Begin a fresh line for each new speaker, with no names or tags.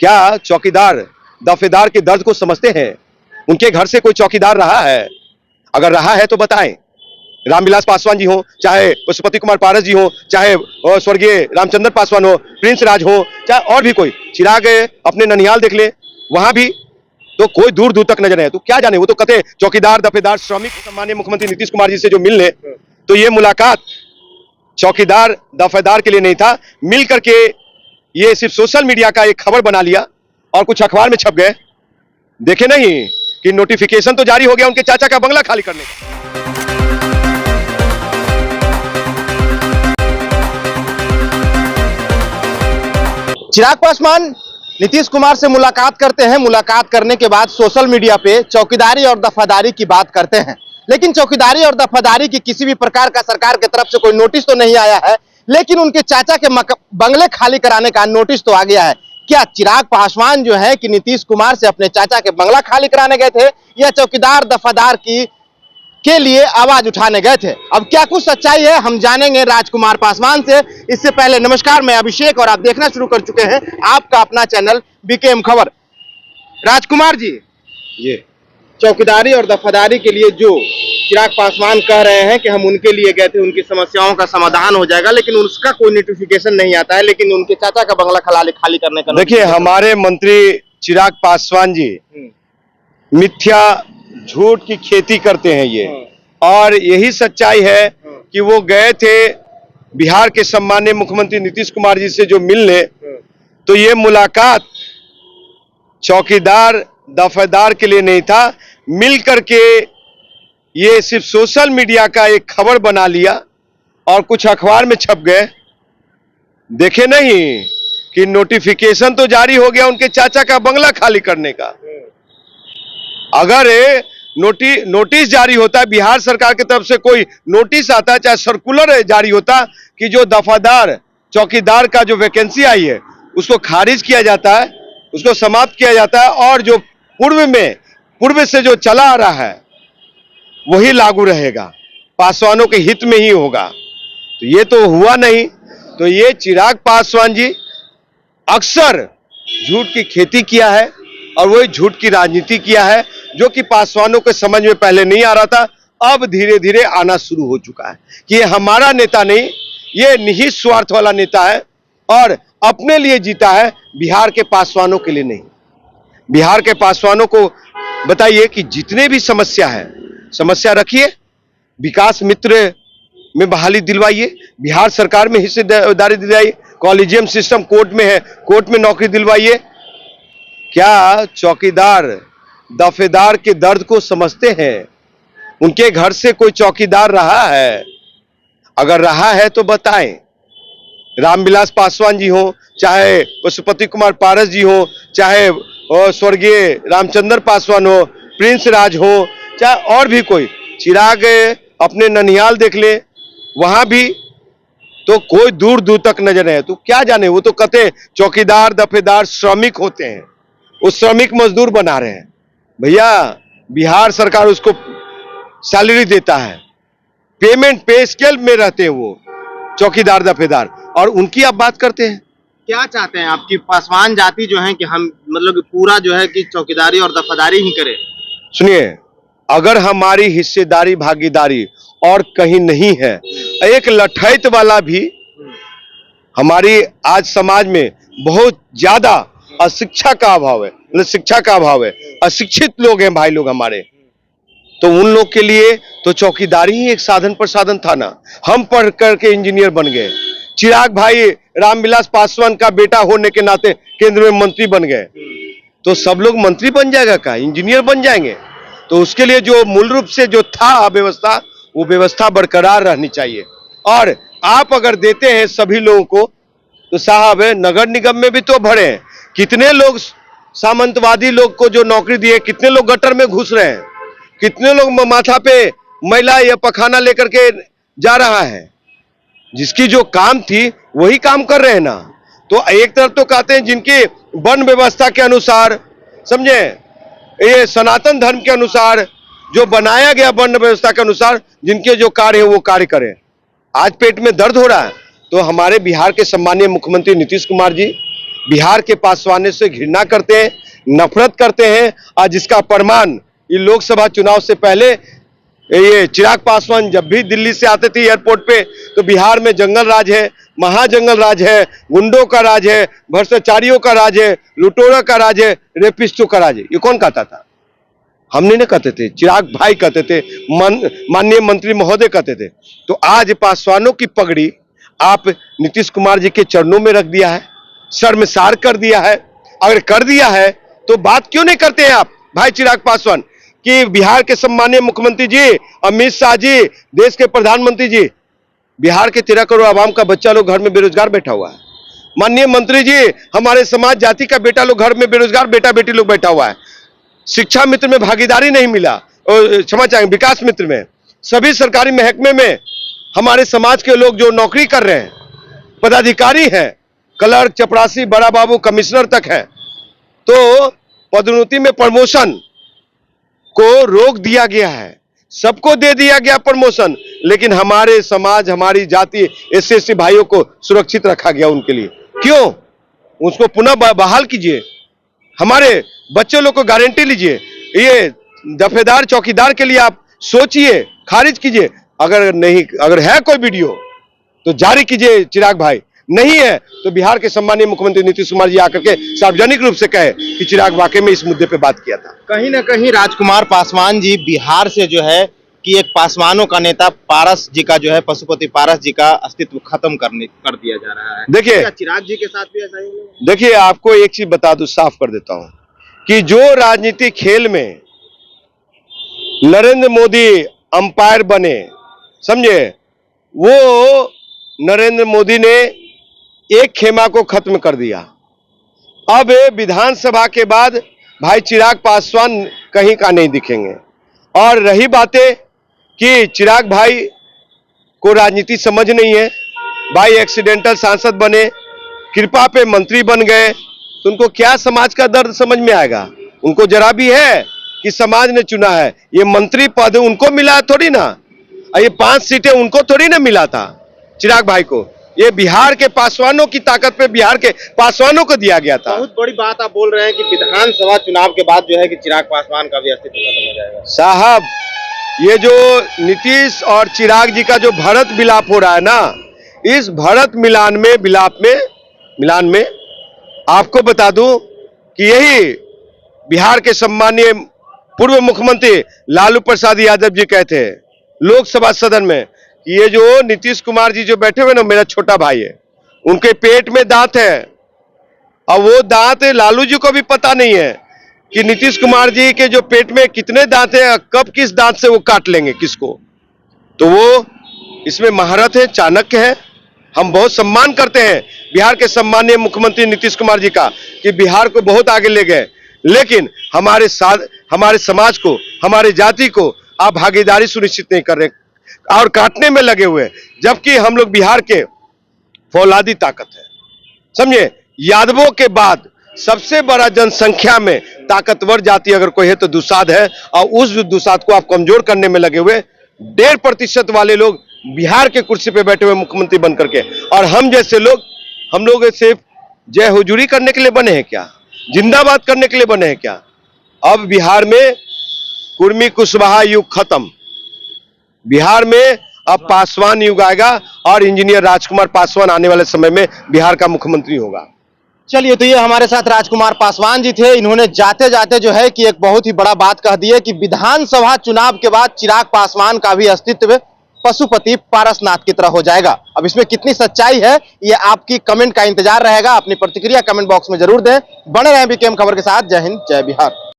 क्या चौकीदार दफेदार के दर्द को समझते हैं? उनके घर से कोई चौकीदार रहा है? अगर रहा है तो बताएं। रामविलास पासवान जी हो, चाहे पशुपति कुमार पारस जी हो, चाहे स्वर्गीय रामचंद्र पासवान हो, प्रिंस राज हो, चाहे और भी कोई, चिराग अपने ननिहाल देख ले, वहां भी तो कोई दूर दूर तक नजर है। तो क्या जाने, वो तो कहते चौकीदार दफेदार श्रमिक। सम्माननीय मुख्यमंत्री नीतीश कुमार जी से जो मिलने, तो ये मुलाकात चौकीदार दफेदार के लिए नहीं था, मिल करके ये सिर्फ सोशल मीडिया का एक खबर बना लिया और कुछ अखबार में छप गए। देखे नहीं कि नोटिफिकेशन तो जारी हो गया उनके चाचा का बंगला खाली करने का।
चिराग पासवान नीतीश कुमार से मुलाकात करते हैं। मुलाकात करने के बाद सोशल मीडिया पे चौकीदारी और दफादारी की बात करते हैं, लेकिन चौकीदारी और दफादारी की किसी भी प्रकार का सरकार की तरफ से कोई नोटिस तो नहीं आया है, लेकिन उनके चाचा के बंगले खाली कराने का नोटिस तो आ गया है। क्या चिराग पासवान जो है कि नीतीश कुमार से अपने चाचा के बंगला खाली कराने गए थे या चौकीदार दफादार के लिए आवाज उठाने गए थे? अब क्या कुछ सच्चाई है हम जानेंगे राजकुमार पासवान से। इससे पहले नमस्कार, मैं अभिषेक और आप देखना शुरू कर चुके हैं आपका अपना चैनल बीकेएम खबर। राजकुमार जी,
ये
चौकीदारी और दफादारी के लिए जो चिराग पासवान कह रहे हैं कि हम उनके लिए गए थे, उनकी समस्याओं का समाधान हो जाएगा, लेकिन उसका कोई नोटिफिकेशन नहीं आता है, लेकिन उनके चाचा का बंगला खाली करने का।
देखिए, हमारे मंत्री चिराग पासवान जी मिथ्या झूठ की खेती करते हैं ये, और यही सच्चाई है कि वो गए थे बिहार के सम्माननीय मुख्यमंत्री नीतीश कुमार जी से जो मिलने, तो ये मुलाकात चौकीदार दफेदार के लिए नहीं था, मिल करके ये सिर्फ सोशल मीडिया का एक खबर बना लिया और कुछ अखबार में छप गए। देखे नहीं कि नोटिफिकेशन तो जारी हो गया उनके चाचा का बंगला खाली करने का। अगर नोटिस जारी होता है, बिहार सरकार की तरफ से कोई नोटिस आता है, चाहे सर्कुलर जारी होता कि जो दफादार चौकीदार का जो वैकेंसी आई है उसको खारिज किया जाता है, उसको समाप्त किया जाता है, और जो पूर्व से जो चला आ रहा है वही लागू रहेगा, पासवानों के हित में ही होगा। तो ये तो हुआ नहीं। तो ये चिराग पासवान जी अक्सर झूठ की खेती किया है और वही झूठ की राजनीति किया है, जो कि पासवानों के समझ में पहले नहीं आ रहा था, अब धीरे धीरे आना शुरू हो चुका है कि ये हमारा नेता नहीं, ये निहित स्वार्थ वाला नेता है और अपने लिए जीता है, बिहार के पासवानों के लिए नहीं। बिहार के पासवानों को बताइए कि जितने भी समस्या रखिए, विकास मित्र में बहाली दिलवाइए, बिहार सरकार में हिस्सेदारी दिलवाइए, कॉलेजियम सिस्टम कोर्ट में है, कोर्ट में नौकरी दिलवाइए। क्या चौकीदार दफेदार के दर्द को समझते हैं? उनके घर से कोई चौकीदार रहा है? अगर रहा है तो बताएं। रामविलास पासवान जी हो, चाहे पशुपति कुमार पारस जी हो, चाहे स्वर्गीय रामचंद्र पासवान हो, प्रिंस राज हो, चाहे और भी कोई, चिराग अपने ननिहाल देख ले, वहां भी तो कोई दूर दूर तक नजर है। तो क्या जाने, वो तो कहते चौकीदार दफेदार श्रमिक होते हैं, वो श्रमिक मजदूर बना रहे हैं। भैया, बिहार सरकार उसको सैलरी देता है, पेमेंट पे स्केल में रहते हैं वो चौकीदार दफेदार, और उनकी आप बात करते हैं।
क्या चाहते हैं आपकी पासवान जाति जो है कि हम मतलब पूरा जो है कि चौकीदारी और दफादारी ही करें?
सुनिए, अगर हमारी हिस्सेदारी भागीदारी और कहीं नहीं है, एक लठैत वाला भी हमारी आज समाज में बहुत ज्यादा अशिक्षा का अभाव है, शिक्षा का अभाव है, अशिक्षित लोग हैं भाई लोग हमारे, तो उन लोग के लिए तो चौकीदारी ही एक साधन प्रसाधन था ना। हम पढ़ करके इंजीनियर बन गए, चिराग भाई रामविलास पासवान का बेटा होने के नाते केंद्र में मंत्री बन गए, तो सब लोग मंत्री बन जाएगा क्या, इंजीनियर बन जाएंगे? तो उसके लिए जो मूल रूप से जो था व्यवस्था, वो व्यवस्था बरकरार रहनी चाहिए। और आप अगर देते हैं सभी लोगों को, तो साहब नगर निगम में भी तो भरे हैं, कितने लोग सामंतवादी लोग को जो नौकरी दिए, कितने लोग गटर में घुस रहे हैं, कितने लोग माथा पे महिला या पखाना लेकर के जा रहा है, जिसकी जो काम थी वही काम कर रहे हैं ना। तो एक तरफ तो कहते हैं जिनकी वर्ण व्यवस्था के अनुसार, समझे, ये सनातन धर्म के अनुसार जो बनाया गया वर्ण व्यवस्था के अनुसार जिनके जो कार्य है वो कार्य करें। आज पेट में दर्द हो रहा है तो हमारे बिहार के सम्माननीय मुख्यमंत्री नीतीश कुमार जी बिहार के पासवानों से घृणा करते हैं, नफरत करते हैं। और जिसका प्रमाण ये लोकसभा चुनाव से पहले ये चिराग पासवान जब भी दिल्ली से आते थे एयरपोर्ट पे, तो बिहार में जंगल राज है, महाजंगल राज है, गुंडों का राज है, भ्रष्टाचारियों का राज है, लुटेरों का राज है, रेपिस्टों का राज है। ये कौन कहता था? हम नहीं कहते थे, चिराग भाई कहते थे, माननीय मंत्री महोदय कहते थे। तो आज पासवानों की पगड़ी आप नीतीश कुमार जी के चरणों में रख दिया है, शर्मसार कर दिया है। अगर कर दिया है तो बात क्यों नहीं करते हैं आप भाई चिराग पासवान कि बिहार के सम्मानीय मुख्यमंत्री जी, अमित शाह जी, देश के प्रधानमंत्री जी, बिहार के 13 करोड़ आवाम का बच्चा लोग घर में बेरोजगार बैठा हुआ है। माननीय मंत्री जी, हमारे समाज जाति का बेटा लोग घर में बेरोजगार बेटा बेटी लोग बैठा हुआ है। शिक्षा मित्र में भागीदारी नहीं मिला, और क्षमा चाहेंगे विकास मित्र में, सभी सरकारी महकमे में हमारे समाज के लोग जो नौकरी कर रहे हैं, पदाधिकारी हैं, क्लर्क, चपरासी, बड़ा बाबू, कमिश्नर तक है, तो पदोन्नति में प्रमोशन को रोक दिया गया है। सबको दे दिया गया प्रमोशन, लेकिन हमारे समाज, हमारी जाति, SC भाइयों को सुरक्षित रखा गया। उनके लिए क्यों? उसको पुनः बहाल कीजिए, हमारे बच्चों लोग को गारंटी लीजिए। ये दफेदार चौकीदार के लिए आप सोचिए, खारिज कीजिए। अगर है कोई वीडियो तो जारी कीजिए चिराग भाई, नहीं है तो बिहार के सम्मानीय मुख्यमंत्री नीतीश कुमार जी आकर के सार्वजनिक रूप से कहे कि चिराग वाकई में इस मुद्दे पे बात किया था।
कहीं ना कहीं राजकुमार पासवान जी बिहार से जो है कि एक पासवानों का नेता पारस जी का जो है, पशुपति पारस जी का अस्तित्व खत्म कर दिया जा रहा है।
देखिए,
क्या चिराग जी के साथ भी ऐसा ही है?
देखिए, आपको एक चीज बता दूं, साफ कर देता हूं कि जो राजनीतिक खेल में नरेंद्र मोदी अंपायर बने, समझे, वो नरेंद्र मोदी ने एक खेमा को खत्म कर दिया। अब विधानसभा के बाद भाई चिराग पासवान कहीं का नहीं दिखेंगे। और रही बातें कि चिराग भाई को राजनीति समझ नहीं है, भाई एक्सीडेंटल सांसद बने, कृपा पे मंत्री बन गए, तो उनको क्या समाज का दर्द समझ में आएगा? उनको जरा भी है कि समाज ने चुना है, ये मंत्री पद उनको मिला थोड़ी ना, ये 5 सीटें उनको थोड़ी ना मिला था चिराग भाई को। ये बिहार के पासवानों की ताकत पे बिहार के पासवानों को दिया गया था।
बहुत बड़ी बात आप बोल रहे हैं कि विधानसभा चुनाव के बाद जो है कि चिराग पासवान का भी अस्तित्व खत्म हो जाएगा।
साहब, ये जो नीतीश और चिराग जी का जो भरत मिलाप हो रहा है ना, इस भरत मिलान में आपको बता दूं कि यही बिहार के सम्मानीय पूर्व मुख्यमंत्री लालू प्रसाद यादव जी कहते हैं लोकसभा सदन में कि ये जो नीतीश कुमार जी जो बैठे हुए ना, मेरा छोटा भाई है, उनके पेट में दांत है, और वो दांत लालू जी को भी पता नहीं है कि नीतीश कुमार जी के जो पेट में कितने दांत हैं, कब किस दांत से वो काट लेंगे किसको। तो वो इसमें महारत है, चाणक्य है। हम बहुत सम्मान करते हैं बिहार के सम्मानीय मुख्यमंत्री नीतीश कुमार जी का कि बिहार को बहुत आगे ले गए, लेकिन हमारे समाज को, हमारे जाति को आप भागीदारी सुनिश्चित नहीं कर रहे और काटने में लगे हुए, जबकि हम लोग बिहार के फौलादी ताकत है, समझे। यादवों के बाद सबसे बड़ा जनसंख्या में ताकतवर जाति अगर कोई है तो दुसाध है, और उस दुसाध को आप कमजोर करने में लगे हुए 1.5% वाले लोग बिहार के कुर्सी पे बैठे हुए मुख्यमंत्री बन करके, और हम जैसे लोग, हम लोग सिर्फ जय हुजूरी करने के लिए बने हैं क्या? जिंदाबाद करने के लिए बने हैं क्या? अब बिहार में कुर्मी कुशवाहा युग खत्म, बिहार में अब पासवान युग आएगा, और इंजीनियर राजकुमार पासवान आने वाले समय में बिहार का मुख्यमंत्री होगा।
चलिए, तो ये हमारे साथ राजकुमार पासवान जी थे। इन्होंने जाते जाते जो है कि एक बहुत ही बड़ा बात कह दी है कि विधानसभा चुनाव के बाद चिराग पासवान का भी अस्तित्व पशुपति पारसनाथ की तरह हो जाएगा। अब इसमें कितनी सच्चाई है, ये आपकी कमेंट का इंतजार रहेगा। अपनी प्रतिक्रिया कमेंट बॉक्स में जरूर दें। बने रहें बीकेएम खबर के साथ। जय हिंद, जय बिहार।